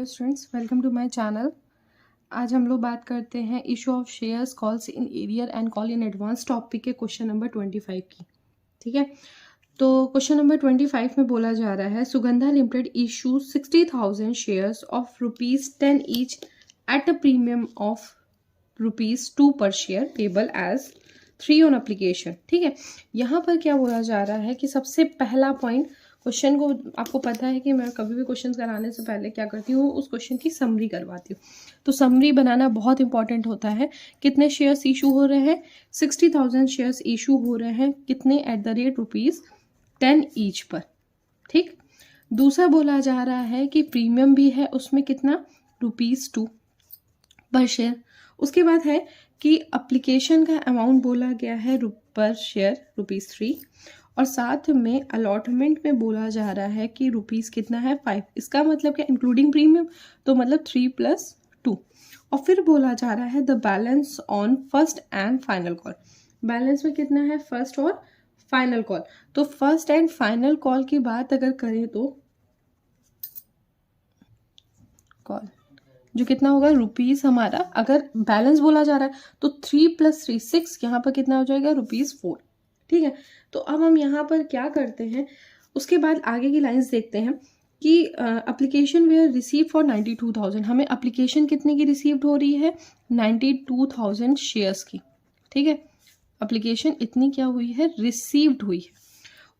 Students, welcome to my channel. आज हम लोग बात करते हैं issue of shares calls in arrear and call in advance topic के क्वेश्चन नंबर 25 की। ठीक है, तो क्वेश्चन नंबर 25 में बोला जा रहा है Sugandha limited issue 60,000 shares of ₹10 each at a premium of ₹2 per share payable as 3 on application. ठीक है, यहाँ पर क्या बोला जा रहा है कि सबसे पहला पॉइंट क्वेश्चन को, आपको पता है कि मैं कभी भी क्वेश्चन कराने से पहले क्या करती हूँ, उस क्वेश्चन की समरी करवाती हूँ। तो समरी बनाना बहुत इंपॉर्टेंट होता है। कितने शेयर्स इशू हो रहे हैं? 60,000 शेयर्स इशू हो रहे हैं। कितने? एट द रेट ₹10 ईच पर। ठीक, दूसरा बोला जा रहा है कि प्रीमियम भी है, उसमें कितना? ₹2 पर शेयर। उसके बाद है कि एप्लीकेशन का अमाउंट बोला गया है पर शेयर ₹3, और साथ में अलॉटमेंट में बोला जा रहा है कि रुपीस कितना है? 5। इसका मतलब क्या? इंक्लूडिंग प्रीमियम, तो मतलब 3 + 2। और फिर बोला जा रहा है the balance on first and final call. Balance में कितना है? फर्स्ट और फाइनल कॉल। तो फर्स्ट एंड फाइनल कॉल की बात अगर करें तो कॉल जो कितना होगा? रुपीस हमारा, अगर बैलेंस बोला जा रहा है तो 3 + 3 6, यहाँ पर कितना हो जाएगा? ₹4। ठीक है, तो अब हम यहाँ पर क्या करते हैं, उसके बाद आगे की लाइंस देखते हैं कि एप्लीकेशन वेयर रिसीव फॉर 92,000। हमें एप्लीकेशन कितने की रिसीव्ड हो रही है? 92,000 शेयर्स की। ठीक है, एप्लीकेशन इतनी क्या हुई है? रिसीव्ड हुई है।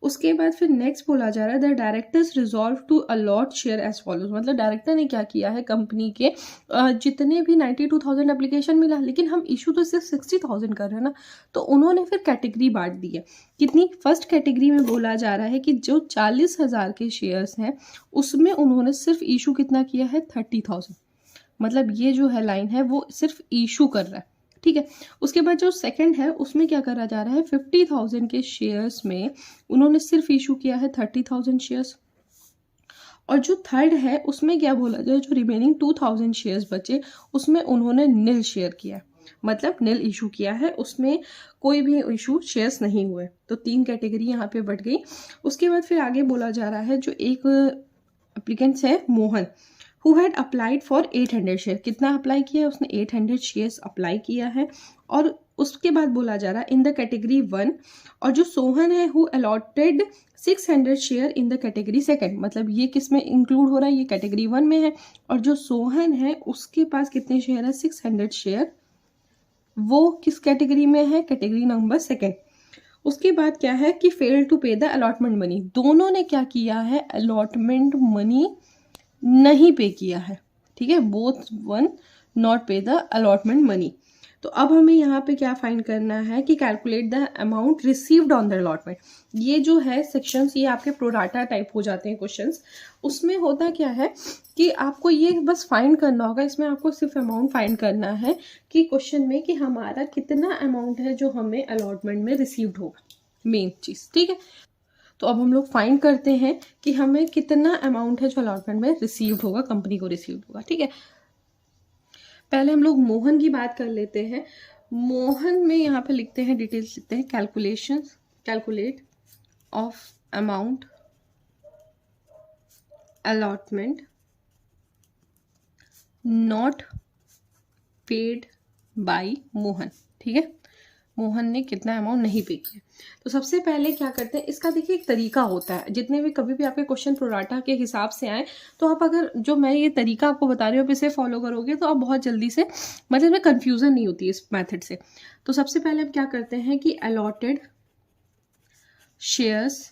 उसके बाद फिर नेक्स्ट बोला जा रहा है the directors resolve to allot share as follows. मतलब डायरेक्टर ने क्या किया है, कंपनी के जितने भी 92,000 एप्लीकेशन मिला, लेकिन हम इशू तो सिर्फ 60,000 कर रहे हैं ना, तो उन्होंने फिर कैटेगरी बांट दी है। कितनी? फर्स्ट कैटेगरी में बोला जा रहा है कि जो 40,000 के शेयर्स हैं उसमें उन्होंने सिर्फ इशू कितना किया है? 30,000। मतलब ये जो है लाइन है वो सिर्फ इशू कर रहा है। ठीक है, उसके बाद जो सेकंड है उसमें क्या करा जा रहा है? 50,000 के शेयर्स में उन्होंने सिर्फ इशू किया है 30,000 शेयर्स। और जो थर्ड है उसमें क्या बोला जाए, जो रिमेनिंग 2,000 शेयर्स बचे उसमें उन्होंने नील शेयर किया, मतलब नील इशू किया है, उसमें कोई भी इशू शेयर्स नहीं हुए। तो 3 कैटेगरी यहाँ पे बढ़ गई। उसके बाद फिर आगे बोला जा रहा है जो एक एप्लीकेंट्स है Mohan, who had applied for 800 share. कितना अप्लाई किया है उसने? 800 शेयर्स अप्लाई किया है। और उसके बाद बोला जा रहा है इन द कैटेगरी 1, और जो सोहन है who allotted 600 share in the category 2। मतलब ये किस में इंक्लूड हो रहा है? ये कैटेगरी 1 में है। और जो सोहन है उसके पास कितने शेयर है? 600 शेयर। वो किस कैटेगरी में है? Category number 2। उसके बाद क्या है कि फेल टू पे द अलॉटमेंट मनी। दोनों ने क्या किया है? अलॉटमेंट मनी नहीं पे किया है। ठीक है, बोथ वन नॉट पे द अलॉटमेंट मनी। तो अब हमें यहाँ पे क्या फाइंड करना है कि calculate the amount received on the allotment. ये जो है सेक्शंस, ये आपके प्रोडाटा टाइप हो जाते हैं क्वेश्चंस। उसमें होता क्या है कि आपको ये बस फाइंड करना होगा, इसमें आपको सिर्फ अमाउंट फाइंड करना है कि क्वेश्चन में कि हमारा कितना अमाउंट है जो हमें अलॉटमेंट में रिसीव्ड होगा, मेन चीज। ठीक है, तो अब हम लोग फाइंड करते हैं कि हमें कितना अमाउंट है जो अलॉटमेंट में रिसीव्ड होगा, कंपनी को रिसीव्ड होगा। ठीक है, पहले हम लोग मोहन की बात कर लेते हैं। मोहन में यहाँ पे लिखते हैं, डिटेल्स लिखते हैं, calculate of amount allotment not paid bye Mohan. ठीक है, मोहन ने कितना अमाउंट नहीं पे किया। तो सबसे पहले क्या करते हैं, इसका देखिए एक तरीका होता है। जितने भी कभी भी आपके क्वेश्चन प्रोराटा के हिसाब से आए तो आप अगर जो मैं ये तरीका आपको बता रही हूँ आप इसे फॉलो करोगे तो आप बहुत जल्दी से, मतलब में कंफ्यूजन नहीं होती इस मेथड से। तो सबसे पहले हम क्या करते हैं कि अलॉटेड शेयर्स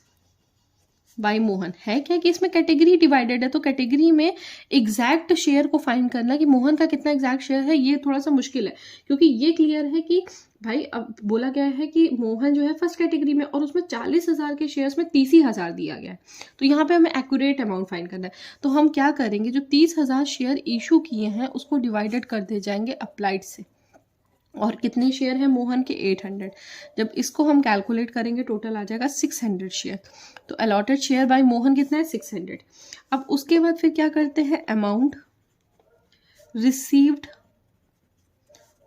बाय मोहन है क्या कि इसमें कैटेगरी डिवाइडेड है, तो कैटेगरी में एग्जैक्ट शेयर को फाइंड करना कि मोहन का कितना एग्जैक्ट शेयर है, ये थोड़ा सा मुश्किल है। क्योंकि ये क्लियर है कि भाई अब बोला गया है कि मोहन जो है फर्स्ट कैटेगरी में, और उसमें 40,000 के शेयर्स में 30,000 दिया गया है। तो यहाँ पे हमें एक्यूरेट अमाउंट फाइंड करना है। तो हम क्या करेंगे, जो 30,000 शेयर इशू किए हैं उसको डिवाइडेड कर दे जाएंगे अप्लाइड से। और कितने शेयर है मोहन के? 800। जब इसको हम कैलकुलेट करेंगे टोटल आ जाएगा 600 शेयर। तो अलॉटेड शेयर बाय मोहन कितना है? 600। अब उसके बाद फिर क्या करते हैं, अमाउंट रिसीव्ड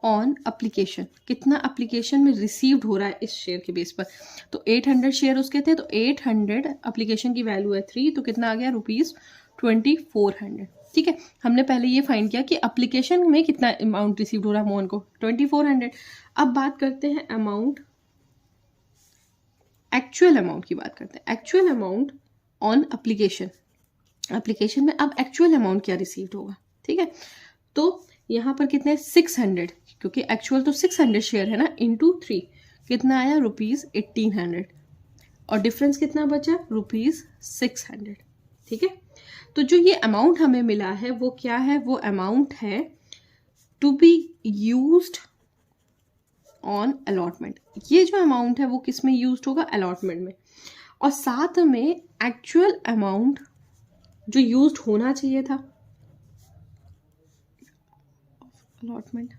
ऑन एप्लीकेशन। कितना एप्लीकेशन में रिसीव्ड हो रहा है इस शेयर के बेस पर। तो 800 शेयर उसके थे, तो 800 एप्लीकेशन की वैल्यू है 3, तो कितना आ गया? ₹2400। ठीक है, हमने पहले ये फाइंड किया कि एप्लीकेशन में कितना अमाउंट रिसीव हो रहा है मोहन को, 2400। अब बात करते हैं अमाउंट, एक्चुअल अमाउंट की बात करते हैं। Actual amount on application, application में अब एक्चुअल अमाउंट क्या रिसीव्ड होगा, ठीक है। तो यहाँ पर कितने 600, क्योंकि एक्चुअल तो 600 शेयर है ना, इंटू 3 कितना आया ₹1800, और डिफरेंस कितना बचा ₹600, ठीक है। तो जो ये अमाउंट हमें मिला है वो क्या है, वो अमाउंट है to be used on allotment. ये जो अमाउंट है वो किस में यूज्ड होगा, अलॉटमेंट में। और साथ में एक्चुअल अमाउंट जो यूज्ड होना चाहिए था अलॉटमेंट,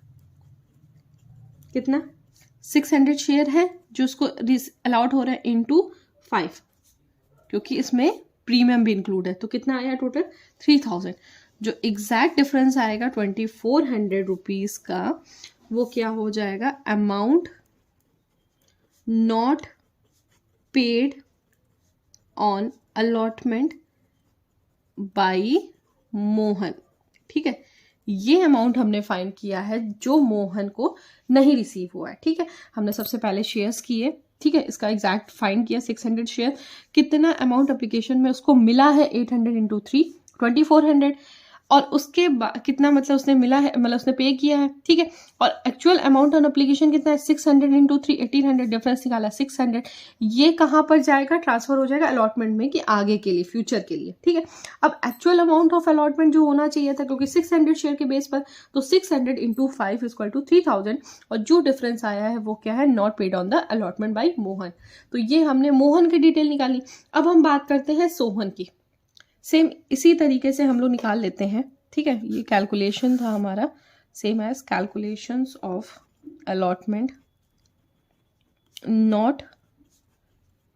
कितना 600 शेयर है जो उसको अलॉट हो रहा है इंटू 5, क्योंकि इसमें प्रीमियम भी इंक्लूड है। तो कितना आया टोटल 3000। जो एग्जैक्ट डिफरेंस आएगा 2400 रुपीज का, वो क्या हो जाएगा, amount not paid on allotment by Mohan, ठीक है। ये अमाउंट हमने फाइंड किया है जो मोहन को नहीं रिसीव हुआ है, ठीक है। हमने सबसे पहले शेयर्स किए, ठीक है, इसका एग्जैक्ट फाइंड किया 600 शेयर, कितना अमाउंट एप्लीकेशन में उसको मिला है 800 इंटू 3 2400, और उसके बाद कितना मतलब उसने मिला है, मतलब उसने पे किया है, ठीक है। और एक्चुअल अमाउंट ऑन एप्लीकेशन कितना है 600 इंटू 3 1800, डिफरेंस निकाला 600। ये कहाँ पर जाएगा, ट्रांसफर हो जाएगा अलॉटमेंट में कि आगे के लिए, फ्यूचर के लिए, ठीक है। अब एक्चुअल अमाउंट ऑफ अलॉटमेंट जो होना चाहिए था, क्योंकि 600 शेयर के बेस पर, तो 600 इंटू 5 इक्वल टू 3000, और जो डिफरेंस आया है वो क्या है, not paid on the allotment by Mohan. तो ये हमने मोहन की डिटेल निकाली। अब हम बात करते हैं सोहन की। सेम इसी तरीके से हम लोग निकाल लेते हैं, ठीक है। ये कैलकुलेशन था हमारा, same as calculations of allotment not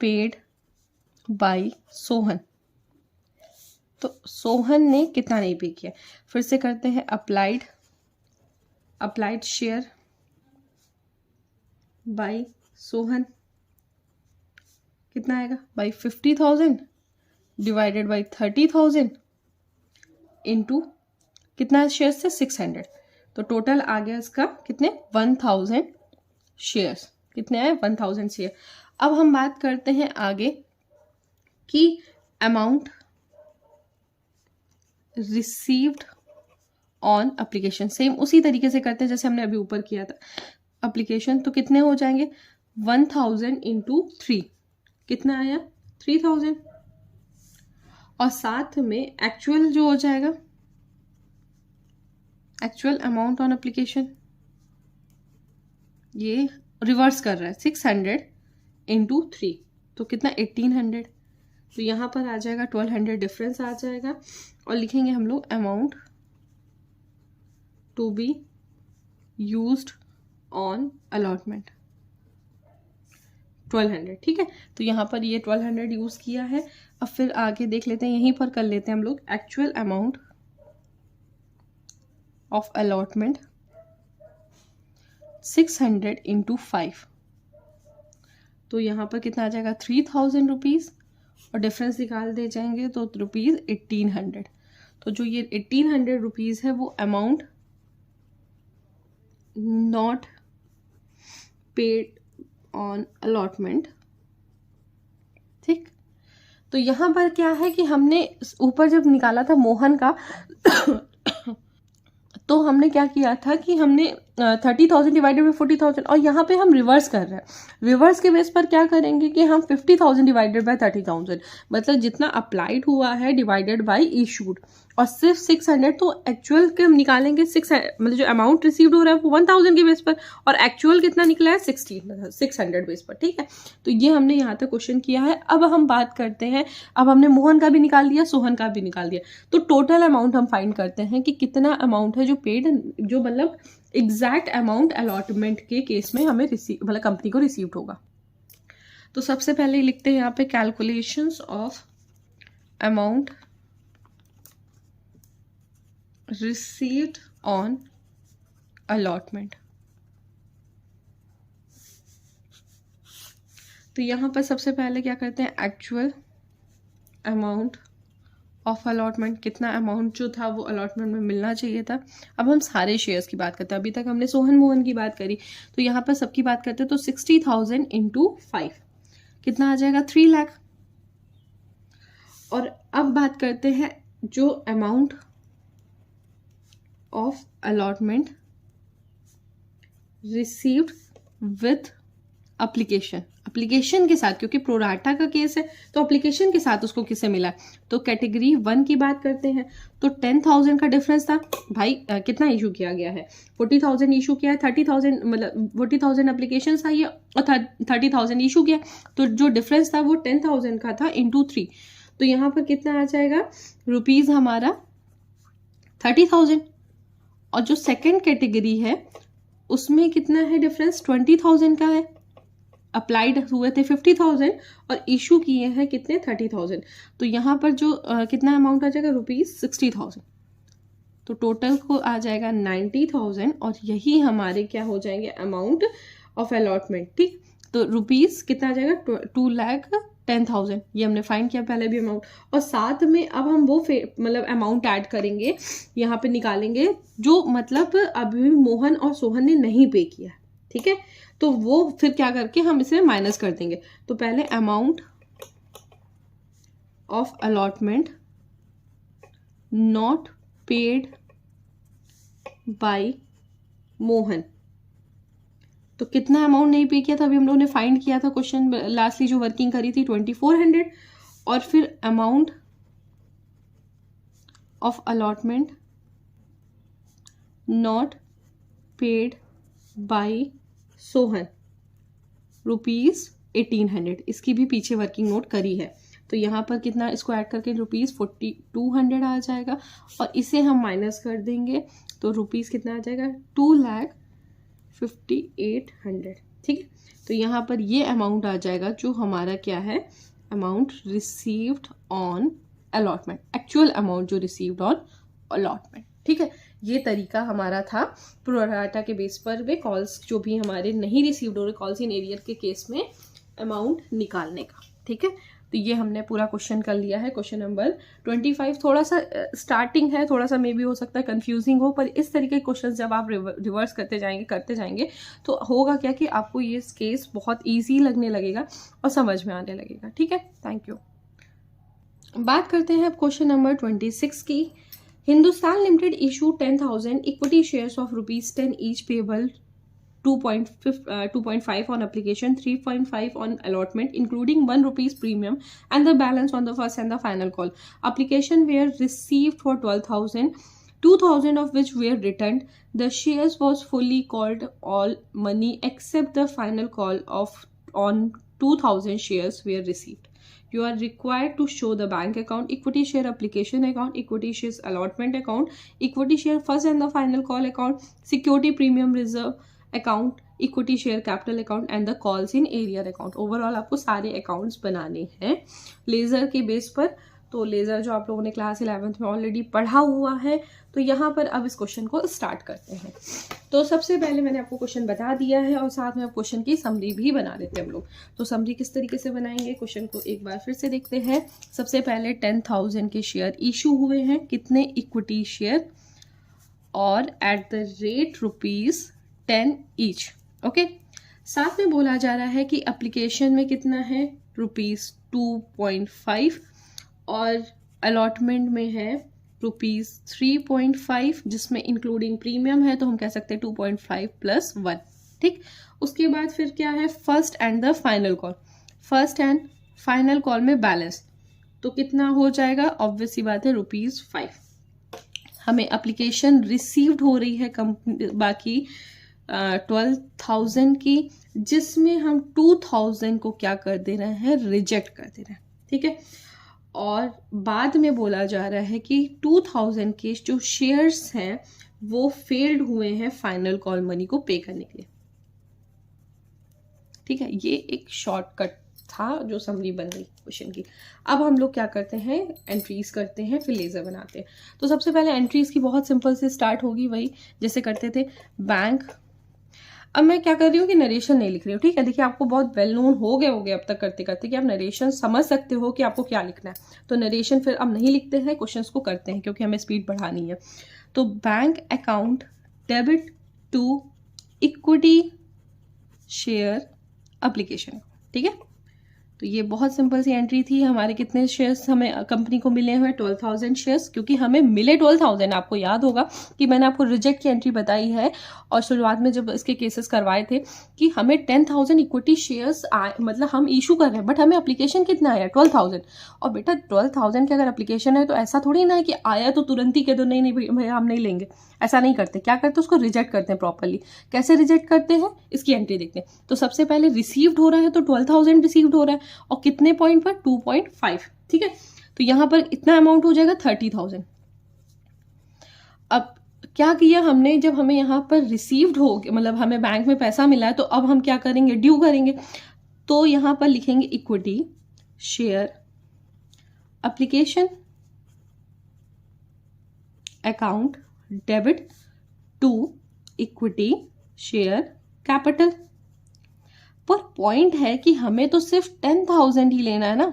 paid by Sohan. तो सोहन ने कितना नहीं पे किया, फिर से करते हैं अप्लाइड शेयर बाय सोहन, कितना आएगा, बाय 50,000 डिवाइडेड बाई 30,000 इंटू कितना शेयर से 600, तो टोटल आ गया इसका कितने 1000 शेयर्स, कितने आए 1000 शेयर। अब हम बात करते हैं आगे कि amount received on application, same उसी तरीके से करते हैं जैसे हमने अभी ऊपर किया था एप्लीकेशन। तो कितने हो जाएंगे 1000 इंटू 3, कितना आया 3000, और साथ में एक्चुअल जो हो जाएगा एक्चुअल अमाउंट ऑन एप्लीकेशन, ये रिवर्स कर रहा है 600 इंटू 3, तो कितना 1800, तो यहाँ पर आ जाएगा 1200, डिफरेंस आ जाएगा। और लिखेंगे हम लोग amount to be used on allotment 1200, ठीक है। तो यहाँ पर ये 1200 यूज किया है। अब फिर आगे देख लेते हैं, यहीं पर कर लेते हैं हम लोग actual amount of allotment 600 into 5, तो यहाँ पर कितना आ जाएगा 3000 रुपीज़, और डिफरेंस निकाल दे जाएंगे तो ₹1800। तो जो ये 1800 रुपीज़ है वो amount not paid on allotment, ठीक। तो यहाँ पर क्या है कि हमने ऊपर जब निकाला था मोहन का तो हमने क्या किया था कि हमने 30,000 डिवाइडेड बाई 40,000, और यहाँ पे हम रिवर्स कर रहे हैं। रिवर्स के बेस पर क्या करेंगे कि हम 50,000 डिवाइडेड बाई 30,000, मतलब जितना अप्लाइड हुआ है डिवाइडेड बाई इशूड, और सिर्फ 600, तो एक्चुअल के हम निकालेंगे 600, मतलब जो अमाउंट रिसीव्ड हो रहा है वो 1000 के बेस पर, और एक्चुअल कितना निकला है 600 बेस पर, ठीक है। तो ये हमने यहाँ तक क्वेश्चन किया है। अब हम बात करते हैं, अब हमने मोहन का भी निकाल दिया, सोहन का भी निकाल दिया, तो टोटल अमाउंट हम फाइंड करते हैं कि कितना अमाउंट है जो पेड, जो मतलब एग्जैक्ट अमाउंट अलॉटमेंट के केस में हमें रिसीव, मतलब कंपनी को रिसीव्ड होगा। तो सबसे पहले लिखते हैं यहाँ पे calculations of amount received on allotment. तो यहाँ पर सबसे पहले क्या करते हैं, एक्चुअल अमाउंट ऑफ अलॉटमेंट, कितना अमाउंट जो था वो अलॉटमेंट में मिलना चाहिए था। अब हम सारे शेयर्स की बात करते हैं, अभी तक हमने सोहन मोहन की बात करी, तो यहाँ पर सबकी बात करते हैं। तो 60,000 इंटू 5 कितना आ जाएगा, 3 लाख। और अब बात करते हैं जो amount of allotment received with application के साथ, क्योंकि प्रोराटा का केस है तो एप्लीकेशन के साथ उसको किसे मिला। तो कैटेगरी 1 की बात करते हैं, तो 10,000 का डिफरेंस था भाई। कितना इशू किया गया है, 40,000 इशू किया है, 30,000 मतलब 40,000 एप्लीकेशन आई है और 30,000 इशू किया, तो जो डिफरेंस था वो 10,000 का था इंटू 3। तो यहाँ पर कितना आ जाएगा रुपीज हमारा 30,000। और जो सेकेंड कैटेगरी है उसमें कितना है डिफरेंस, 20,000 का है। अप्लाइड हुए थे 50,000 और इशू किए हैं कितने, 30,000। तो यहाँ पर जो कितना अमाउंट आ जाएगा, रुपीज 60,000। तो टोटल को आ जाएगा 90,000 और यही हमारे क्या हो जाएंगे अमाउंट ऑफ अलॉटमेंट। ठीक, तो रुपीज कितना आ जाएगा, 2,10,000। ये हमने फाइंड किया पहले भी अमाउंट। और साथ में अब हम वो मतलब अमाउंट ऐड करेंगे, यहाँ पे निकालेंगे जो मतलब अभी मोहन और सोहन ने नहीं पे किया। ठीक है, तो वो फिर क्या करके हम इसे माइनस कर देंगे। तो पहले amount of allotment not paid bye Mohan, तो कितना अमाउंट नहीं पे किया था अभी हम लोगों ने फाइंड किया था क्वेश्चन लास्टली जो वर्किंग करी थी 2400। और फिर amount of allotment not paid by Sohan rupees 1800, इसकी भी पीछे वर्किंग नोट करी है। तो यहाँ पर कितना, इसको ऐड करके रुपीज 4,200 आ जाएगा और इसे हम माइनस कर देंगे तो रुपीज कितना आ जाएगा, 2,58,000। ठीक है, तो यहाँ पर ये अमाउंट आ जाएगा जो हमारा क्या है, amount received on allotment, actual amount जो रिसीव्ड ऑन अलॉटमेंट। ठीक है, ये तरीका हमारा था प्रोराटा के बेस पर वे कॉल्स जो भी हमारे नहीं रिसीव्ड हो रहे कॉल्स इन एरियर के केस में अमाउंट निकालने का। ठीक है, तो ये हमने पूरा क्वेश्चन कर लिया है। क्वेश्चन नंबर 25 थोड़ा सा स्टार्टिंग है, थोड़ा सा मे भी हो सकता है कंफ्यूजिंग हो, पर इस तरीके के क्वेश्चन जब आप रिवर्स करते जाएंगे तो होगा क्या कि आपको ये केस बहुत ईजी लगने लगेगा और समझ में आने लगेगा। ठीक है, थैंक यू। बात करते हैं अब क्वेश्चन नंबर 26 की। Hindustan limited issue 10,000 equity shares of ₹10 each payable 2.5 on application, 3.5 on allotment, including ₹1 premium, and the balance on the first and the final call. Application were received for 12,000, 2,000 of which were returned. The shares was fully called all money except the final call on 2,000 shares were received. You are required to show the bank account, equity share application account, equity shares allotment account, equity share first and the final call account, security premium reserve account, equity share capital account and the calls in arrear account. Overall आपको सारे accounts बनाने हैं laser के base पर। तो laser जो आप लोगों ने क्लास 11th में ऑलरेडी पढ़ा हुआ है, तो यहाँ पर अब इस क्वेश्चन को स्टार्ट करते हैं। तो सबसे पहले मैंने आपको क्वेश्चन बता दिया है और साथ में आप क्वेश्चन की समरी भी बना देते हैं हम लोग। तो समरी किस तरीके से बनाएंगे, क्वेश्चन को एक बार फिर से देखते हैं। सबसे पहले 10,000 के शेयर इशू हुए हैं, कितने, इक्विटी शेयर, और at the rate ₹10 each. Okay, साथ में बोला जा रहा है कि एप्लीकेशन में कितना है, ₹2.5 और अलॉटमेंट में है ₹3.5, जिसमें इंक्लूडिंग प्रीमियम है तो हम कह सकते हैं 2.5 + 1। ठीक, उसके बाद फिर क्या है, first and the final call. First and final call में बैलेंस तो कितना हो जाएगा, ऑब्वियस सी बात है ₹5। हमें एप्लीकेशन रिसीव्ड हो रही है बाकी 12,000 की, जिसमें हम 2,000 को क्या कर दे रहे हैं, रिजेक्ट कर दे रहे हैं। ठीक है, और बाद में बोला जा रहा है कि 2,000 के जो शेयर्स हैं वो फेल्ड हुए हैं फाइनल कॉल मनी को पे करने के लिए। ठीक है, ये एक शॉर्टकट था जो समरी बन गई क्वेश्चन की। अब हम लोग क्या करते हैं, एंट्रीज करते हैं, फिर लेजर बनाते हैं। तो सबसे पहले एंट्रीज की बहुत सिंपल से स्टार्ट होगी, वही जैसे करते थे बैंक अब मैं क्या कर रही हूँ कि नरेशन नहीं लिख रही हूँ, ठीक है। देखिए आपको बहुत वेल नोन हो गए अब तक करते करते कि आप नरेशन समझ सकते हो कि आपको क्या लिखना है। तो नरेशन फिर अब नहीं लिखते हैं, क्वेश्चंस को करते हैं क्योंकि हमें स्पीड बढ़ानी है। तो bank account debit to equity share application, ठीक है। तो ये बहुत सिंपल सी एंट्री थी। हमारे कितने शेयर्स हमें कंपनी को मिले हुए 12,000 शेयर्स, क्योंकि हमें मिले 12,000। आपको याद होगा कि मैंने आपको रिजेक्ट की एंट्री बताई है और शुरुआत में जब इसके केसेस करवाए थे कि हमें 10,000 इक्विटी शेयर्स आए, मतलब हम इशू कर रहे हैं, बट हमें एप्लीकेशन कितना आया 12,000। और बेटा 12,000 की अगर एप्लीकेशन है तो ऐसा थोड़ी ना है कि आया तो तुरंत ही कह दो नहीं नहीं भैया हम नहीं लेंगे, ऐसा नहीं करते। क्या करते हैं, उसको रिजेक्ट करते हैं प्रॉपरली। कैसे रिजेक्ट करते हैं इसकी एंट्री देखते हैं। तो सबसे पहले रिसीव्ड हो रहा है तो 12,000 रिसीव्ड हो रहा है और कितने पॉइंट पर 2.5, ठीक है। तो यहां पर इतना अमाउंट हो जाएगा 30,000। अब क्या किया हमने, जब हमें यहां पर रिसीव्ड हो मतलब हमें बैंक में पैसा मिला है तो अब हम क्या करेंगे, ड्यू करेंगे। तो यहां पर लिखेंगे equity share application account debit to equity share capital. पर पॉइंट है कि हमें तो सिर्फ 10,000 ही लेना है ना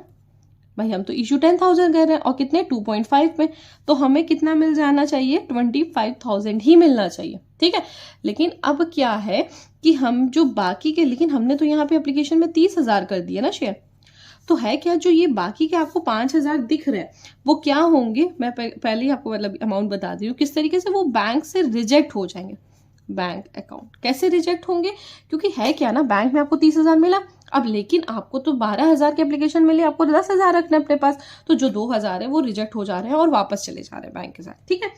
भाई, हम तो इशू 10,000 कर रहे हैं और कितने 2.5 में, तो हमें कितना मिल जाना चाहिए 25,000 ही मिलना चाहिए, ठीक है। लेकिन अब क्या है कि हम जो बाकी के, लेकिन हमने तो यहाँ पे एप्लीकेशन में 30,000 कर दिया ना शेयर, तो है क्या जो ये बाकी के आपको 5,000 दिख रहे हैं वो क्या होंगे, मैं पहले ही आपको मतलब अमाउंट बता दी हूँ किस तरीके से वो बैंक से रिजेक्ट हो जाएंगे। बैंक अकाउंट कैसे रिजेक्ट होंगे, क्योंकि है क्या ना, बैंक में आपको 30,000 मिला, अब लेकिन आपको तो 12,000 की एप्लीकेशन मिली, आपको 10,000 रखना अपने पास, तो जो 2,000 है वो रिजेक्ट हो जा रहे हैं और वापस चले जा रहे हैं बैंक के साथ, ठीक है।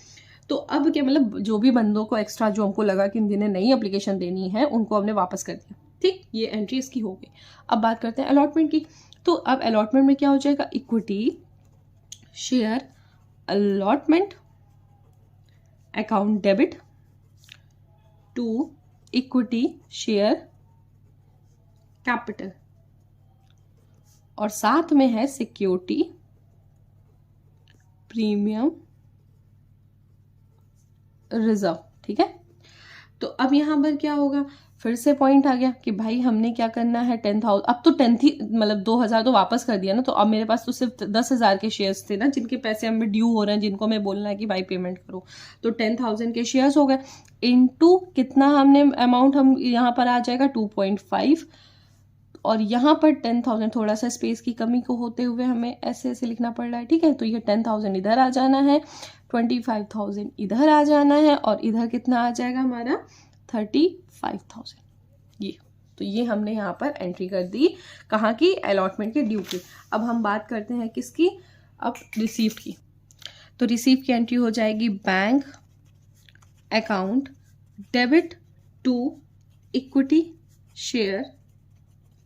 तो अब क्या मतलब जो भी बंदों को एक्स्ट्रा जो हमको लगा कि जिन्हें नई एप्लीकेशन देनी है उनको हमने वापस कर दिया, ठीक। ये एंट्री इसकी हो गई। अब बात करते हैं अलॉटमेंट की। तो अब अलॉटमेंट में क्या हो जाएगा, equity share allotment account debit to equity share capital, और साथ में है सिक्योरिटी प्रीमियम रिजर्व, ठीक है। तो अब यहां पर क्या होगा, फिर से पॉइंट आ गया कि भाई हमने क्या करना है 10,000, अब तो 10 ही मतलब 2,000 तो वापस कर दिया ना, तो अब मेरे पास तो सिर्फ 10,000 के शेयर्स थे ना जिनके पैसे हमें ड्यू हो रहे हैं, जिनको मैं बोलना है कि भाई पेमेंट करो। तो 10,000 के शेयर्स हो गए इनटू कितना हमने अमाउंट, हम यहाँ पर आ जाएगा 2.5, और यहाँ पर 10,000 थोड़ा सा स्पेस की कमी को होते हुए हमें ऐसे ऐसे लिखना पड़ रहा है, ठीक है। तो ये 10,000 इधर आ जाना है, 25,000 इधर आ जाना है, और इधर कितना आ जाएगा हमारा 35,000। ये तो ये हमने यहाँ पर एंट्री कर दी, कहाँ की, अलॉटमेंट के ड्यू की। अब हम बात करते हैं किसकी, अब रिसीव्ड की। तो रिसीव की एंट्री हो जाएगी bank account debit to equity share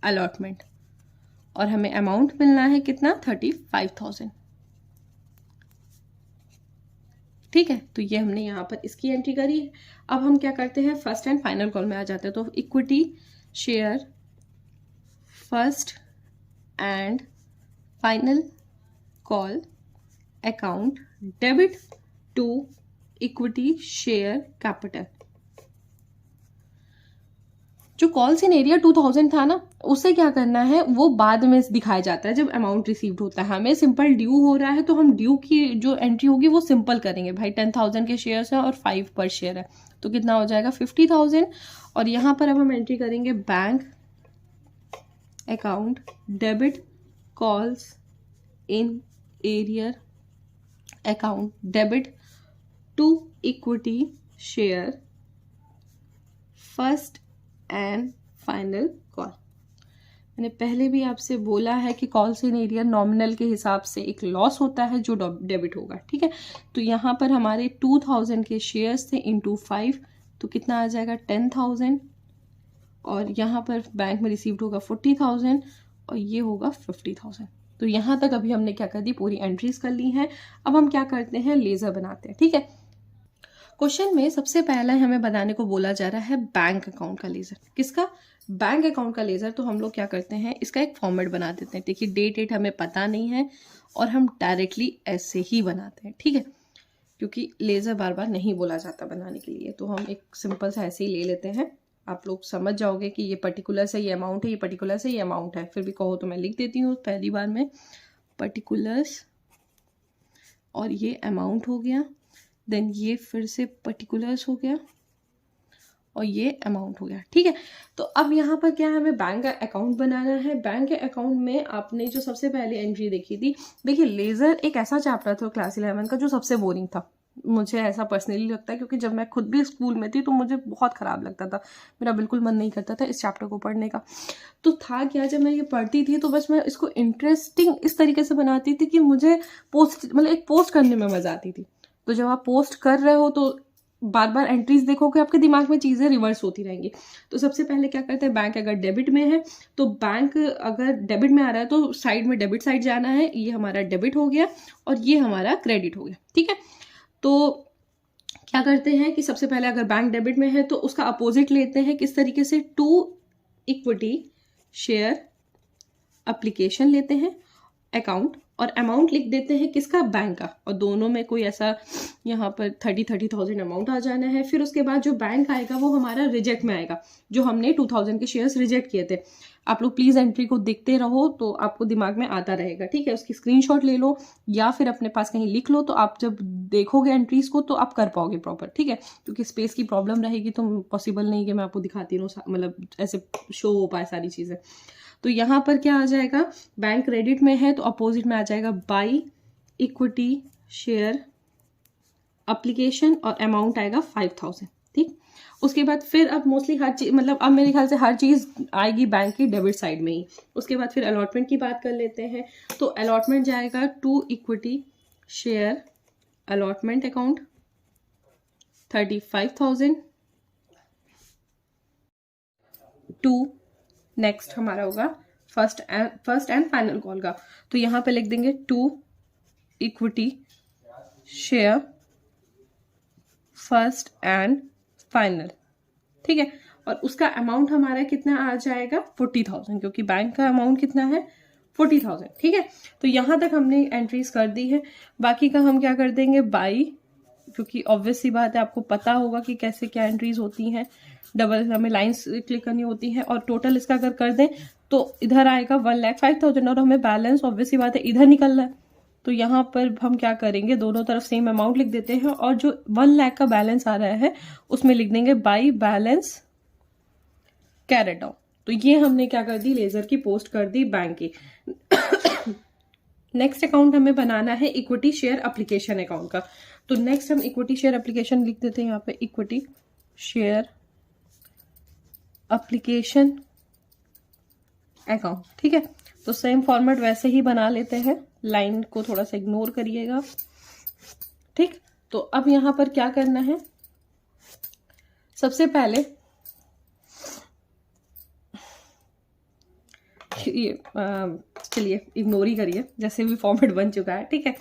allotment, और हमें अमाउंट मिलना है कितना 35,000, ठीक है। तो ये हमने यहाँ पर इसकी एंट्री करी है। अब हम क्या करते हैं, फर्स्ट एंड फाइनल कॉल में आ जाते हैं। तो equity share first and final call account debit to equity share capital. जो कॉल्स इन एरिया 2,000 था ना, उसे क्या करना है वो बाद में दिखाया जाता है जब अमाउंट रिसीव्ड होता है। हमें सिंपल ड्यू हो रहा है तो हम ड्यू की जो एंट्री होगी वो सिंपल करेंगे। भाई 10,000 के शेयर्स हैं और 5 पर शेयर है, तो कितना हो जाएगा 50,000। और यहाँ पर अब हम एंट्री करेंगे bank account debit calls in arrear account debit to equity share first and final call. मैंने पहले भी आपसे बोला है कि कॉल्स इन एरियर नॉमिनल के हिसाब से एक लॉस होता है जो डेबिट होगा, ठीक है। तो यहाँ पर हमारे 2,000 के शेयर्स थे इंटू 5, तो कितना आ जाएगा 10,000, और यहाँ पर बैंक में रिसीव्ड होगा 40,000 और ये होगा 50,000। तो यहाँ तक अभी हमने क्या कर दी, पूरी एंट्रीज कर ली हैं। अब हम क्या करते हैं, लेजर बनाते हैं, ठीक है। क्वेश्चन में सबसे पहला हमें बनाने को बोला जा रहा है बैंक अकाउंट का लेजर। किसका, बैंक अकाउंट का लेजर। तो हम लोग क्या करते हैं, इसका एक फॉर्मेट बना देते हैं। देखिए डेट हमें पता नहीं है और हम डायरेक्टली ऐसे ही बनाते हैं, ठीक है, क्योंकि लेजर बार बार नहीं बोला जाता बनाने के लिए। तो हम एक सिंपल सा ऐसे ही ले लेते हैं आप लोग समझ जाओगे कि ये पर्टिकुलर से ये अमाउंट है, ये पर्टिकुलर से ये अमाउंट है। फिर भी कहो तो मैं लिख देती हूँ पहली बार में, पर्टिकुलर्स और ये अमाउंट हो गया, देन ये फिर से पर्टिकुलर्स हो गया और ये अमाउंट हो गया। ठीक है, तो अब यहाँ पर क्या है, हमें बैंक का अकाउंट बनाना है। बैंक के अकाउंट में आपने जो सबसे पहले एंट्री देखी थी, देखिए लेज़र एक ऐसा चैप्टर था क्लास 11 का जो सबसे बोरिंग था, मुझे ऐसा पर्सनली लगता है, क्योंकि जब मैं खुद भी स्कूल में थी तो मुझे बहुत ख़राब लगता था, मेरा बिल्कुल मन नहीं करता था इस चैप्टर को पढ़ने का। तो था क्या, जब मैं ये पढ़ती थी तो बस मैं इसको इंटरेस्टिंग इस तरीके से बनाती थी कि मुझे पोस्ट मतलब एक पोस्ट करने में मज़ा आती थी। तो जब आप पोस्ट कर रहे हो तो बार बार एंट्रीज देखोगे, आपके दिमाग में चीज़ें रिवर्स होती रहेंगी। तो सबसे पहले क्या करते हैं, बैंक अगर डेबिट में है तो बैंक अगर डेबिट में आ रहा है तो साइड में डेबिट साइड जाना है, ये हमारा डेबिट हो गया और ये हमारा क्रेडिट हो गया। ठीक है, तो क्या करते हैं कि सबसे पहले अगर बैंक डेबिट में है तो उसका अपोजिट लेते हैं, किस तरीके से, टू इक्विटी शेयर एप्लीकेशन लेते हैं अकाउंट, और अमाउंट लिख देते हैं किसका, बैंक का, और दोनों में कोई ऐसा यहाँ पर 30,000 अमाउंट आ जाना है। फिर उसके बाद जो बैंक आएगा वो हमारा रिजेक्ट में आएगा, जो हमने 2000 के शेयर्स रिजेक्ट किए थे। आप लोग प्लीज़ एंट्री को देखते रहो तो आपको दिमाग में आता रहेगा। ठीक है, उसकी स्क्रीनशॉट ले लो या फिर अपने पास कहीं लिख लो, तो आप जब देखोगे एंट्रीज को तो आप कर पाओगे प्रॉपर। ठीक है, क्योंकि स्पेस की प्रॉब्लम रहेगी तो पॉसिबल नहीं कि मैं आपको दिखाती रहूँ, मतलब ऐसे शो हो पाए सारी चीज़ें। तो यहाँ पर क्या आ जाएगा, बैंक क्रेडिट में है तो अपोजिट में आ जाएगा बाई इक्विटी शेयर एप्लीकेशन और अमाउंट आएगा 5000। ठीक, उसके बाद फिर अब मोस्टली हर चीज, मतलब अब मेरे ख्याल से हर चीज आएगी बैंक की डेबिट साइड में ही। उसके बाद फिर अलॉटमेंट की बात कर लेते हैं, तो अलॉटमेंट जाएगा to equity share allotment account 35,000 to, next हमारा होगा फर्स्ट एंड फाइनल कॉल का, तो यहाँ पे लिख देंगे to equity share first and final. ठीक है, और उसका अमाउंट हमारा कितना आ जाएगा, 40,000, क्योंकि बैंक का अमाउंट कितना है, 40,000। ठीक है, तो यहाँ तक हमने एंट्रीज कर दी है। बाकी का हम क्या कर देंगे, बाई, क्योंकि ऑब्वियस सी बात है आपको पता होगा कि कैसे क्या एंट्रीज होती हैं, डबल हमें लाइंस क्लिक करनी होती है, और टोटल इसका अगर कर दें तो इधर आएगा 1,05,000 और हमें बैलेंस ऑब्वियस सी बात है इधर निकल रहा है। तो यहाँ पर हम क्या करेंगे, दोनों तरफ सेम अमाउंट लिख देते हैं और जो 1 लाख का बैलेंस आ रहा है उसमें लिख देंगे बाई बैलेंस कैरेट डाउन। तो ये हमने क्या कर दी, लेजर की पोस्ट कर दी बैंक की। नेक्स्ट अकाउंट हमें बनाना है इक्विटी शेयर एप्लीकेशन अकाउंट का, तो नेक्स्ट हम इक्विटी शेयर एप्लीकेशन लिख देते हैं यहाँ पे, इक्विटी शेयर एप्लीकेशन अकाउंट। ठीक है, तो सेम फॉर्मेट वैसे ही बना लेते हैं, लाइन को थोड़ा सा इग्नोर करिएगा। ठीक, तो अब यहां पर क्या करना है, सबसे पहले ये चलिए इग्नोर ही करिए, जैसे भी फॉर्मेट बन चुका है। ठीक है,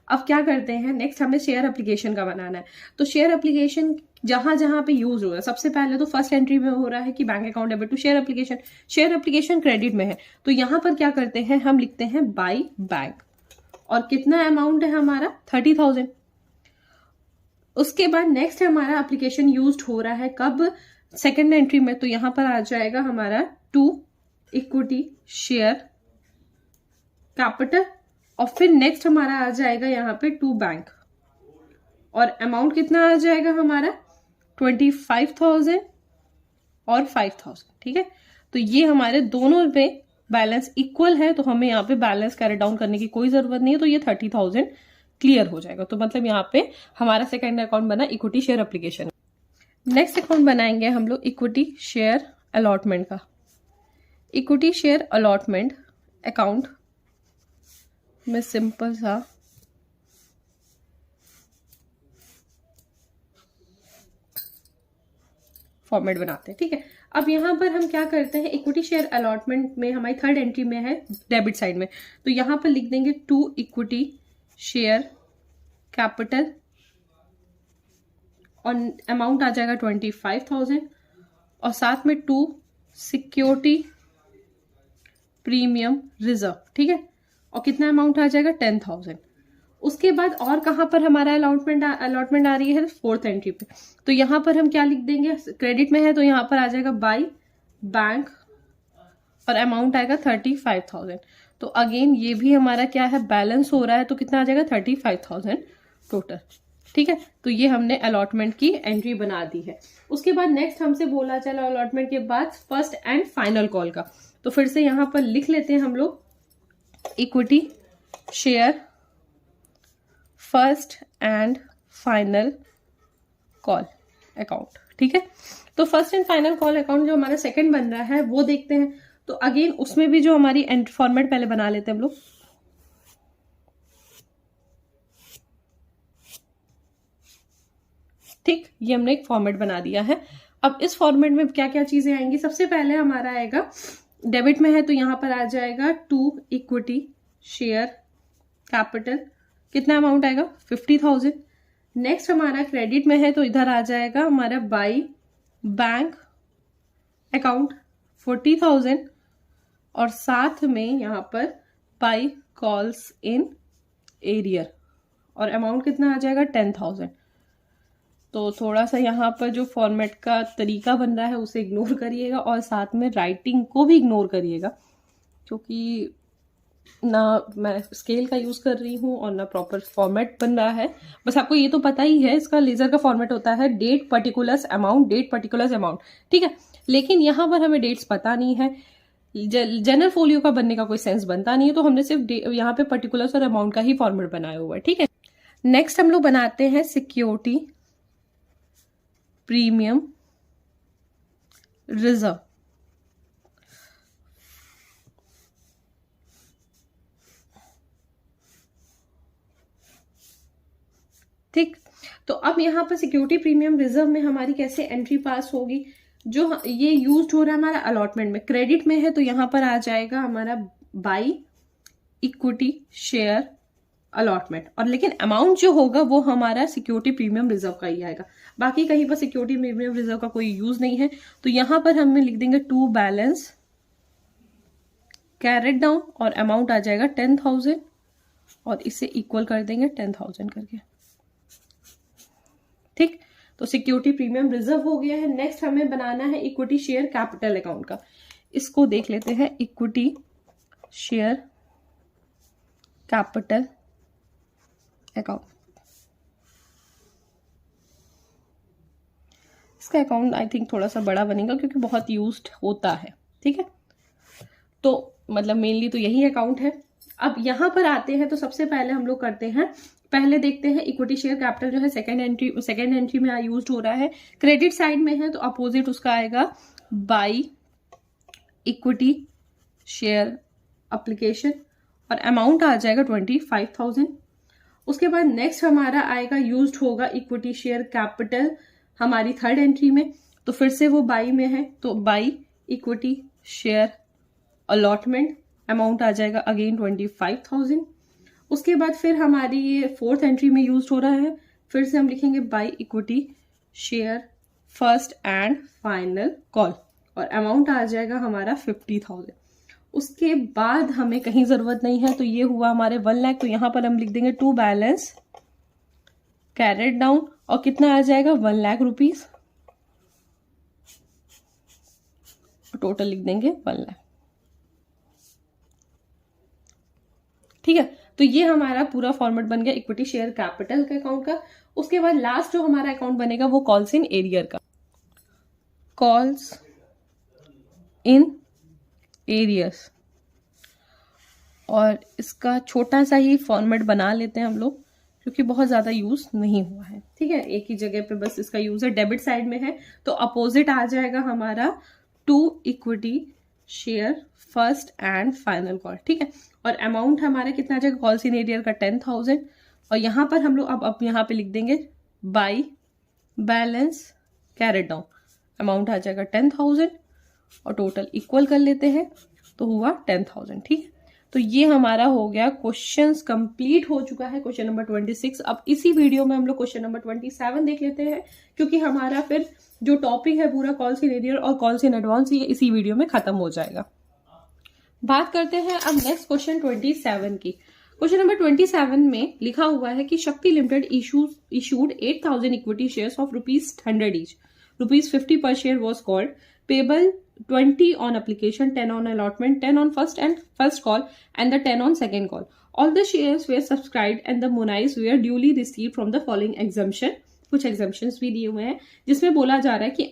अब क्या करते हैं, नेक्स्ट हमें शेयर एप्लीकेशन का बनाना है। तो शेयर एप्लीकेशन जहां जहां पे यूज हो रहा है, सबसे पहले तो फर्स्ट एंट्री में हो रहा है कि bank account debit to share application, share application credit में है, तो यहां पर क्या करते हैं, हम लिखते हैं बाई बैंक, और कितना अमाउंट है हमारा, 30,000। उसके बाद नेक्स्ट हमारा एप्लीकेशन यूज हो रहा है कब, सेकेंड एंट्री में, तो यहां पर आ जाएगा हमारा टू इक्विटी शेयर कैपिटल, और फिर नेक्स्ट हमारा आ जाएगा यहाँ पे टू बैंक, और अमाउंट कितना आ जाएगा हमारा 25,000 और 5,000। ठीक है, तो ये हमारे दोनों पे बैलेंस इक्वल है, तो हमें यहाँ पे बैलेंस कैरी डाउन करने की कोई जरूरत नहीं है, तो ये 30,000 क्लियर हो जाएगा। तो मतलब यहाँ पे हमारा सेकेंड अकाउंट बना equity share application. Next account बनाएंगे हम लोग इक्विटी शेयर अलॉटमेंट का। इक्विटी शेयर अलॉटमेंट अकाउंट में सिंपल सा फॉर्मेट बनाते हैं। ठीक है, अब यहां पर हम क्या करते हैं, इक्विटी शेयर अलॉटमेंट में हमारी थर्ड एंट्री में है डेबिट साइड में, तो यहां पर लिख देंगे टू इक्विटी शेयर कैपिटल, और अमाउंट आ जाएगा 25,000, और साथ में टू सिक्योरिटी प्रीमियम रिजर्व। ठीक है, और कितना अमाउंट आ जाएगा 10,000, उसके बाद और कहाँ पर हमारा अलॉटमेंट आ रही है, फोर्थ एंट्री पे। तो यहाँ पर हम क्या लिख देंगे, क्रेडिट में है तो यहाँ पर आ जाएगा बाय बैंक और अमाउंट आएगा 35,000। तो अगेन ये भी हमारा क्या है, बैलेंस हो रहा है, तो कितना आ जाएगा 35,000 टोटल। ठीक है, तो ये हमने अलॉटमेंट की एंट्री बना दी है। उसके बाद नेक्स्ट हमसे बोला चला अलॉटमेंट के बाद फर्स्ट एंड फाइनल कॉल का। तो फिर से यहां पर लिख लेते हैं हम लोग equity share first and final call account. ठीक है, तो first and final call account जो हमारा सेकंड बन रहा है वो देखते हैं। तो अगेन उसमें भी जो हमारी एंट्री फॉर्मेट पहले बना लेते हैं हम लोग। ठीक, ये हमने एक फॉर्मेट बना दिया है। अब इस फॉर्मेट में क्या क्या चीजें आएंगी, सबसे पहले हमारा आएगा डेबिट में है तो यहां पर आ जाएगा टू इक्विटी शेयर कैपिटल, कितना अमाउंट आएगा 50,000। नेक्स्ट हमारा क्रेडिट में है तो इधर आ जाएगा हमारा बाय बैंक अकाउंट 40,000 और साथ में यहां पर बाय कॉल्स इन एरियर और अमाउंट कितना आ जाएगा 10,000। तो थोड़ा सा यहाँ पर जो फॉर्मेट का तरीका बन रहा है उसे इग्नोर करिएगा और साथ में राइटिंग को भी इग्नोर करिएगा, क्योंकि ना मैं स्केल का यूज कर रही हूँ और ना प्रॉपर फॉर्मेट बन रहा है। बस आपको ये तो पता ही है इसका लेजर का फॉर्मेट होता है date particulars amount, date particulars amount. ठीक है, लेकिन यहाँ पर हमें डेट्स पता नहीं है, जनरल फोलियो का बनने का कोई सेंस बनता नहीं है, तो हमने सिर्फ यहाँ पे पर्टिकुलर्स और अमाउंट का ही फॉर्मेट बनाया हुआ है। ठीक है, नेक्स्ट हम लोग बनाते हैं सिक्योरिटी प्रीमियम रिजर्व। ठीक, तो अब यहां पर सिक्योरिटी प्रीमियम रिजर्व में हमारी कैसे एंट्री पास होगी, जो ये यूज हो रहा है हमारा अलॉटमेंट में, क्रेडिट में है तो यहां पर आ जाएगा हमारा बाय इक्विटी शेयर अलॉटमेंट, और लेकिन अमाउंट जो होगा वो हमारा सिक्योरिटी प्रीमियम रिजर्व का ही आएगा। बाकी कहीं पर सिक्योरिटी प्रीमियम रिजर्व का कोई यूज नहीं है, तो यहां पर हमें लिख देंगे टू बैलेंस कैरेट डाउन और अमाउंट आ जाएगा 10,000 और इसे इक्वल कर देंगे 10,000 करके। ठीक, तो सिक्योरिटी प्रीमियम रिजर्व हो गया है। नेक्स्ट हमें बनाना है इक्विटी शेयर कैपिटल अकाउंट का। इसको देख लेते हैं, इक्विटी शेयर कैपिटल अकाउंट। इसका अकाउंट आई थिंक थोड़ा सा बड़ा बनेगा क्योंकि बहुत यूज्ड होता है। ठीक है, तो मतलब मेनली तो यही अकाउंट है। अब यहां पर आते हैं तो सबसे पहले हम लोग करते हैं, पहले देखते हैं इक्विटी शेयर कैपिटल जो है सेकंड एंट्री में यूज हो रहा है, क्रेडिट साइड में है तो अपोजिट उसका आएगा बाय इक्विटी शेयर एप्लीकेशन और अमाउंट आ जाएगा 25,000। उसके बाद नेक्स्ट हमारा आएगा यूज्ड होगा इक्विटी शेयर कैपिटल हमारी थर्ड एंट्री में, तो फिर से वो बाई में है तो by equity share allotment, amount आ जाएगा अगेन 25,000। उसके बाद फिर हमारी ये फोर्थ एंट्री में यूज हो रहा है, फिर से हम लिखेंगे bye equity share first and final call और अमाउंट आ जाएगा हमारा 50,000। उसके बाद हमें कहीं जरूरत नहीं है तो ये हुआ हमारे 1 लाख, तो यहां पर हम लिख देंगे टू बैलेंस कैरेट डाउन और कितना आ जाएगा 1 लाख रुपीज, टोटल लिख देंगे 1 लाख। ठीक है, तो ये हमारा पूरा फॉर्मेट बन गया इक्विटी शेयर कैपिटल के अकाउंट का। उसके बाद लास्ट जो हमारा अकाउंट बनेगा वो कॉल्स इन एरियर का, कॉल्स इन एरियर्स, और इसका छोटा सा ही फॉर्मेट बना लेते हैं हम लोग क्योंकि बहुत ज्यादा यूज नहीं हुआ है। ठीक है, एक ही जगह पे बस इसका यूज है, डेबिट साइड में है तो अपोजिट आ जाएगा हमारा to equity share first and final call. ठीक है, और अमाउंट हमारा कितना आ जाएगा कॉल्स इन एरियर का 10,000 और यहां पर हम लोग अब यहां पे लिख देंगे by balance carried down, amount आ जाएगा 10,000 और टोटल इक्वल कर लेते हैं तो हुआ 10,000। ठीक है, तो ये हमारा हो गया, क्वेश्चंस कंप्लीट हो चुका है क्वेश्चन नंबर 26। अब इसी वीडियो में हम लोग क्वेश्चन नंबर 27 देख लेते हैं क्योंकि हमारा फिर जो टॉपिक है पूरा कॉल्स इन एरियर और कॉल्स इन एडवांस ये इसी वीडियो में खत्म हो जाएगा। बात करते हैं अब नेक्स्ट क्वेश्चन 27 की। क्वेश्चन नंबर 27 में लिखा हुआ है कि शक्ति limited issued 8,000 equity shares of ₹100 each. ₹50 per share was called, payable 20 on application, 10 on allotment, 10 on first call, and the 10 on second call. All the shares were subscribed and the monies were duly received from the following exemption. कुछ exemptions भी दिए हुए हैं जिसमें बोला जा रहा है कि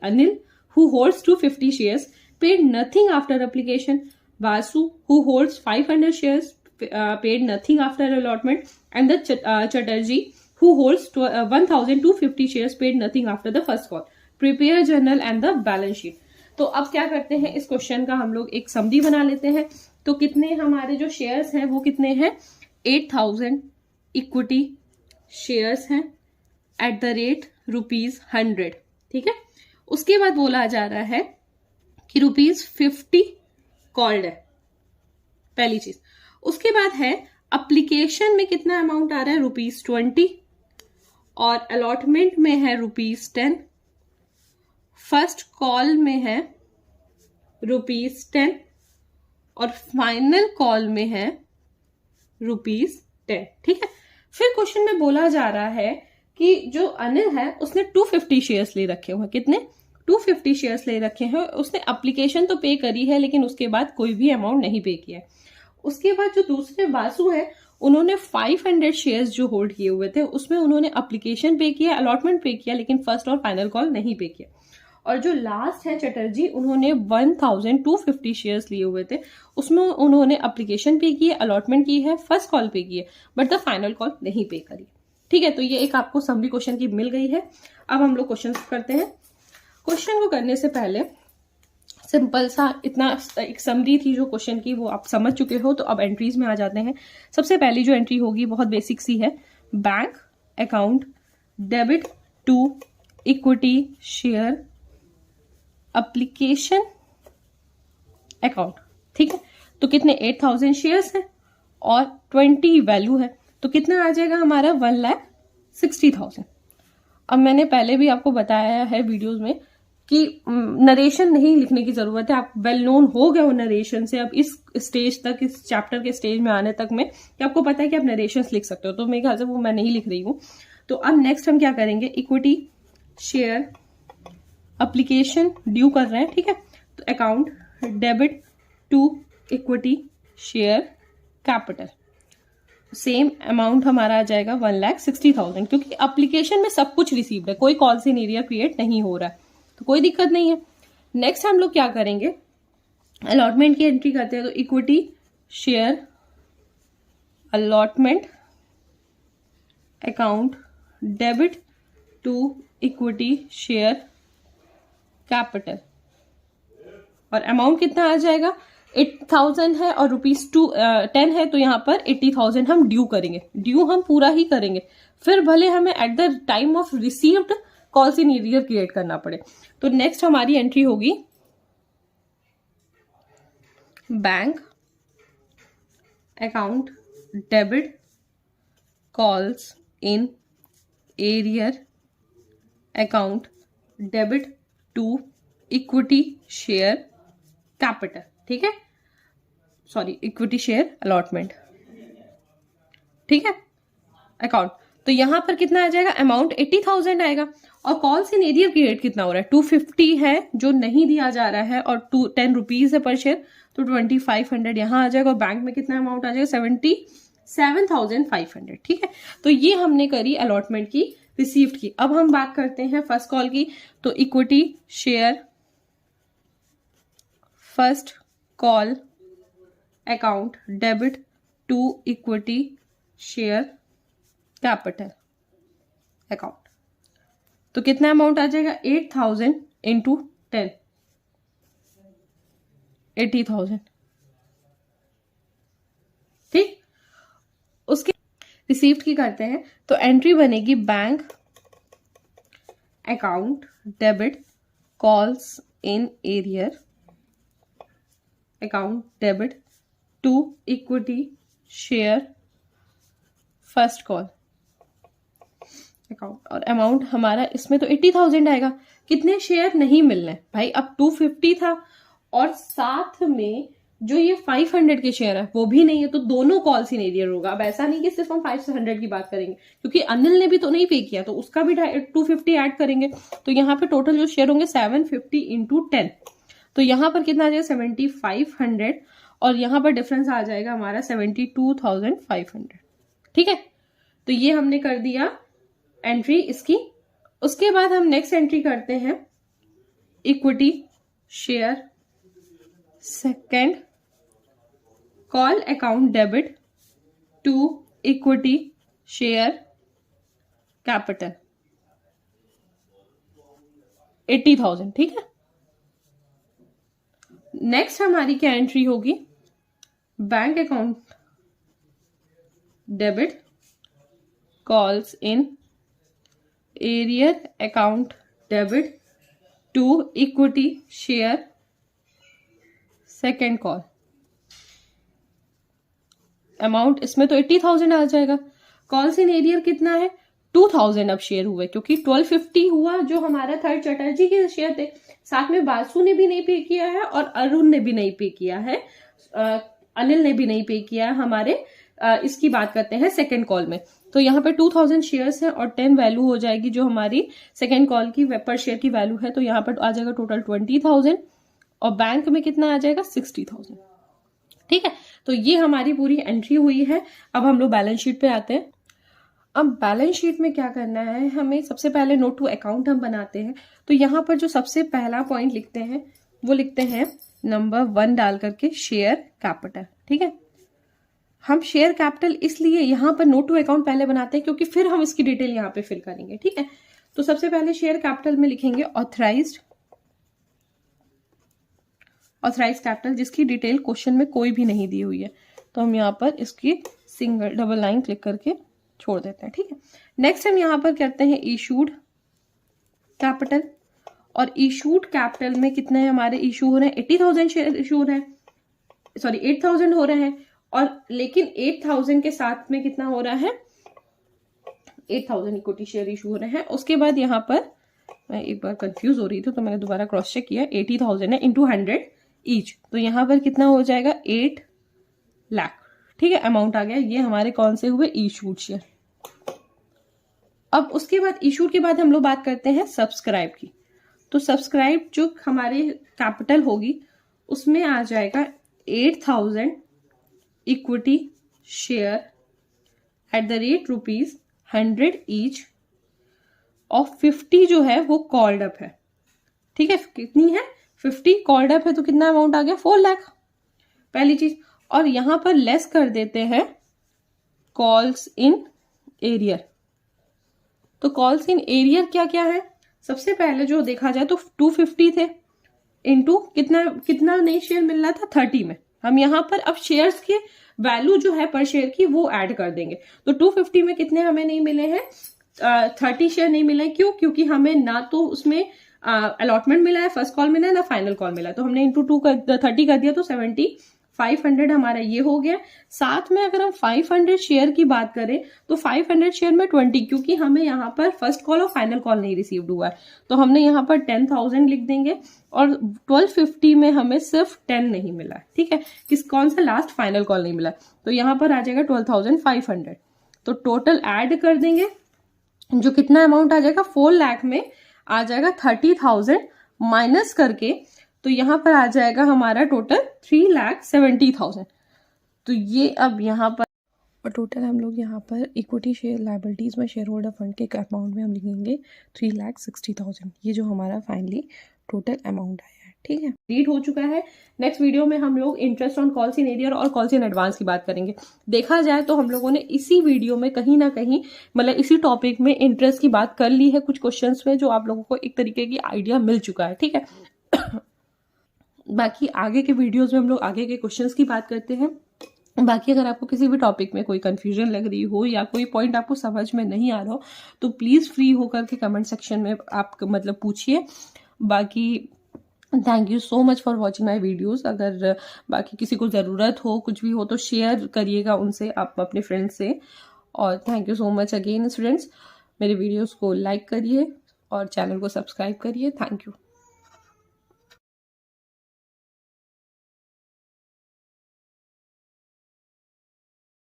Anil who holds 250 shares paid nothing after application. Vasu who holds 500 shares paid nothing after allotment, and the Chatterjee who holds 1,250 shares paid nothing after the first call. Prepare journal and the balance sheet. तो अब क्या करते हैं, इस question का हम लोग एक समरी बना लेते हैं. तो कितने हमारे जो शेयर्स हैं वो कितने हैं, 8,000 इक्विटी शेयर्स हैं एट द रेट ₹100. ठीक है. उसके बाद बोला जा रहा है कि ₹50 कॉल्ड है, पहली चीज. उसके बाद है एप्लीकेशन में कितना अमाउंट आ रहा है, ₹20, और अलॉटमेंट में है ₹10, फर्स्ट कॉल में है ₹10, और फाइनल कॉल में है ₹10. ठीक है. फिर क्वेश्चन में बोला जा रहा है कि जो अनिल है उसने 250 शेयर्स ले रखे हुए. कितने, 250 शेयर्स ले रखे हैं. उसने एप्लीकेशन तो पे करी है लेकिन उसके बाद कोई भी अमाउंट नहीं पे किया है. उसके बाद जो दूसरे वासु है उन्होंने 500 शेयर्स जो होल्ड किए हुए थे उसमें उन्होंने एप्लीकेशन पे किया, अलॉटमेंट पे किया, लेकिन फर्स्ट और फाइनल कॉल नहीं पे किया. और जो लास्ट है चटर्जी, उन्होंने 1,250 शेयर्स लिए हुए थे, उसमें उन्होंने एप्लीकेशन पे की है, अलॉटमेंट की है, फर्स्ट कॉल पे की है, बट द फाइनल कॉल नहीं पे करी. ठीक है. तो ये एक आपको समरी क्वेश्चन की मिल गई है. अब हम लोग क्वेश्चन करते हैं. क्वेश्चन को करने से पहले सिंपल सा इतना एक समरी थी जो क्वेश्चन की, वो आप समझ चुके हो. तो अब एंट्रीज में आ जाते हैं. सबसे पहली जो एंट्री होगी बहुत बेसिक सी है, bank account debit to equity share application account. ठीक है. तो कितने, 8,000 शेयर्स हैं और 20 वैल्यू है, तो कितना आ जाएगा हमारा, 1,60,000. अब मैंने पहले भी आपको बताया है वीडियोस में कि नरेशन नहीं लिखने की जरूरत है. आप वेल नोन हो गए हो नरेशन से. अब इस स्टेज तक, इस चैप्टर के स्टेज में आने तक में कि आपको पता है कि आप नरेशन लिख सकते हो, तो मेरे ख्याल से वो मैं नहीं लिख रही हूं. तो अब नेक्स्ट हम क्या करेंगे, इक्विटी शेयर एप्लीकेशन ड्यू कर रहे हैं. ठीक है. तो account debit to equity share capital, same amount हमारा आ जाएगा 1,60,000, क्योंकि एप्लीकेशन में सब कुछ रिसीव्ड है, कोई कॉल इन एरिया क्रिएट नहीं हो रहा है, तो कोई दिक्कत नहीं है. नेक्स्ट हम लोग क्या करेंगे, अलॉटमेंट की एंट्री करते हैं. तो equity share allotment account debit to equity share capital, और अमाउंट कितना आ जाएगा, 8,000 है और ₹10 है, तो यहां पर 80,000 हम ड्यू करेंगे. ड्यू हम पूरा ही करेंगे, फिर भले हमें at the time of received calls in arrear create करना पड़े. तो नेक्स्ट हमारी एंट्री होगी bank account debit calls in arrear account debit to equity share capital. ठीक है, सॉरी, इक्विटी शेयर अलॉटमेंट. ठीक है, अकाउंट. तो यहां पर कितना आ जाएगा, अमाउंट 80,000 आएगा, और कॉल्स इन एरियर की रेट कितना हो रहा है, 250 है जो नहीं दिया जा रहा है, और 10 रुपीज है पर शेयर, तो 2,500 यहां आ जाएगा. और बैंक में कितना अमाउंट आ जाएगा, 77,500. ठीक है. तो ये हमने करी अलॉटमेंट की, रिसीव्ड की. अब हम बात करते हैं फर्स्ट कॉल की. तो equity share first call account debit to equity share capital account. तो कितना अमाउंट आ जाएगा, 8,000 इंटू 10, 80,000. ठीक. उसके रिसीव्ड की करते हैं. तो एंट्री बनेगी bank account debit calls in arrear account debit to equity share first call account, और अमाउंट हमारा इसमें तो 80,000 आएगा. कितने शेयर नहीं मिलने भाई, अब 250 था और साथ में जो ये 500 के शेयर है वो भी नहीं है, तो दोनों कॉल्स इन एरियर होगा। अब ऐसा नहीं कि सिर्फ हम 500 की बात करेंगे, क्योंकि अनिल ने भी तो नहीं पे किया, तो उसका भी 250 ऐड करेंगे। तो यहाँ पे टोटल जो शेयर होंगे 750 इंटू 10, तो यहाँ पर कितना आ जाएगा 7500, और यहाँ पर डिफरेंस आ जाएगा हमारा 72,500। ठीक है, तो ये हमने कर दिया एंट्री इसकी। उसके बाद हम नेक्स्ट एंट्री करते हैं equity share second call account debit to equity share capital 80,000। ठीक है, नेक्स्ट हमारी क्या एंट्री होगी, bank account debit calls in arrear account debit to equity share second call. Amount इसमें तो 80,000 आ जाएगा। कॉल्स इन एरियर कितना है 2,000 अब शेयर हुए, क्योंकि 1250 हुआ जो हमारा थर्ड चटर्जी के शेयर थे, साथ में बासु ने भी नहीं पे किया है और अरुण ने भी नहीं पे किया है, अनिल ने भी नहीं पे किया है हमारे। इसकी बात करते हैं सेकेंड कॉल में, तो यहाँ पे 2000 शेयर्स है और 10 वैल्यू हो जाएगी जो हमारी सेकेंड कॉल की पर शेयर की वैल्यू है, तो यहाँ पर आ जाएगा टोटल 20,000 और बैंक में कितना आ जाएगा 60,000। ठीक है, तो ये हमारी पूरी एंट्री हुई है। अब हम लोग बैलेंस शीट पे आते हैं। अब बैलेंस शीट में क्या करना है, हमें सबसे पहले नोट टू अकाउंट हम बनाते हैं। तो यहाँ पर जो सबसे पहला पॉइंट लिखते हैं वो लिखते हैं नंबर 1 डाल करके शेयर कैपिटल। ठीक है, हम शेयर कैपिटल इसलिए यहाँ पर नोट टू अकाउंट पहले बनाते हैं क्योंकि फिर हम इसकी डिटेल यहाँ पे फिल करेंगे। ठीक है, तो सबसे पहले शेयर कैपिटल में लिखेंगे ऑथराइज्ड कैपिटल, जिसकी डिटेल क्वेश्चन में कोई भी नहीं दी हुई है, तो हम यहाँ पर इसकी सिंगल डबल लाइन क्लिक करके छोड़ देते हैं। ठीक है, नेक्स्ट हम यहाँ पर करते हैं इशूड कैपिटल, और इशूड कैपिटल में कितने हमारे इशू हो रहे हैं 80,000 शेयर इशू हो रहे हैं, सॉरी 8,000 हो रहे हैं, और लेकिन 8,000 के साथ में कितना हो रहा है 8,000 इक्विटी शेयर इशू हो रहे हैं। उसके बाद यहाँ पर मैं एक बार कंफ्यूज हो रही थी तो मैंने दोबारा क्रॉस चेक किया, 80,000 है इंटू 100 ईच, तो यहाँ पर कितना हो जाएगा 8 लाख। ठीक है, अमाउंट आ गया। ये हमारे कौन से हुए इशूड शेयर। अब उसके बाद इशूड के बाद हम लोग बात करते हैं सब्सक्राइब की। तो सब्सक्राइब जो हमारे कैपिटल होगी उसमें आ जाएगा 8,000 equity share at the rate ₹100 each और 50 जो है वो कॉल्ड अप है। ठीक है, कितनी है 50 कॉल्ड अप है, तो कितना अमाउंट आ गया 4 लाख पहली चीज। और यहां पर लेस कर देते हैं कॉल्स इन एरियर। तो कॉल्स इन एरियर क्या क्या है, सबसे पहले जो देखा जाए तो 250 थे इंटू कितना नई शेयर मिल रहा था 30 में, हम यहाँ पर अब शेयर्स के वैल्यू जो है पर शेयर की वो ऐड कर देंगे। तो 250 में कितने हमें नहीं मिले हैं 30 शेयर नहीं मिले। क्यों, क्योंकि हमें ना तो उसमें अलॉटमेंट मिला है, फर्स्ट कॉल मिला है, ना फाइनल कॉल मिला है, तो हमने इंटू 30 कर दिया, तो 7500 हमारा ये हो गया। साथ में अगर हम 500 शेयर की बात करें तो 500 शेयर में 20, क्योंकि हमें यहाँ पर फर्स्ट कॉल और फाइनल कॉल नहीं रिसीव्ड हुआ है, तो हमने यहाँ पर 10,000 लिख देंगे। और 1250 में हमें सिर्फ 10 नहीं मिला। ठीक है, कौन सा लास्ट फाइनल कॉल नहीं मिला, तो यहाँ पर आ जाएगा 12,500। तो टोटल ऐड कर देंगे, जो कितना अमाउंट आ जाएगा 4 लाख में आ जाएगा 30,000 माइनस करके, तो यहाँ पर आ जाएगा हमारा टोटल 3,70,000। तो ये अब यहाँ पर और टोटल हम लोग यहाँ पर इक्विटी शेयर लायबिलिटीज में शेयर होल्डर फंड के अमाउंट में हम लिखेंगे 3,60,000। ये जो हमारा फाइनली टोटल अमाउंट आया है। ठीक है, रीड हो चुका है। नेक्स्ट वीडियो में हम लोग interest on calls in arrear और कॉल्स इन एडवांस की बात करेंगे। देखा जाए तो हम लोगों ने इसी वीडियो में कहीं ना कहीं मतलब इसी टॉपिक में इंटरेस्ट की बात कर ली है कुछ क्वेश्चंस में, जो आप लोगों को एक तरीके की आइडिया मिल चुका है। ठीक है, बाकी आगे के वीडियोस में हम लोग आगे के क्वेश्चंस की बात करते हैं। बाकी अगर आपको किसी भी टॉपिक में कोई कंफ्यूजन लग रही हो या कोई पॉइंट आपको समझ में नहीं आ रहा हो तो प्लीज़ फ्री होकर के कमेंट सेक्शन में आप मतलब पूछिए। बाकी thank you so much for watching my videos. अगर बाकी किसी को ज़रूरत हो कुछ भी हो तो शेयर करिएगा उनसे, आप अपने फ्रेंड्स से। और thank you so much again students, मेरे वीडियोज़ को लाइक करिए और चैनल को सब्सक्राइब करिए। Thank you.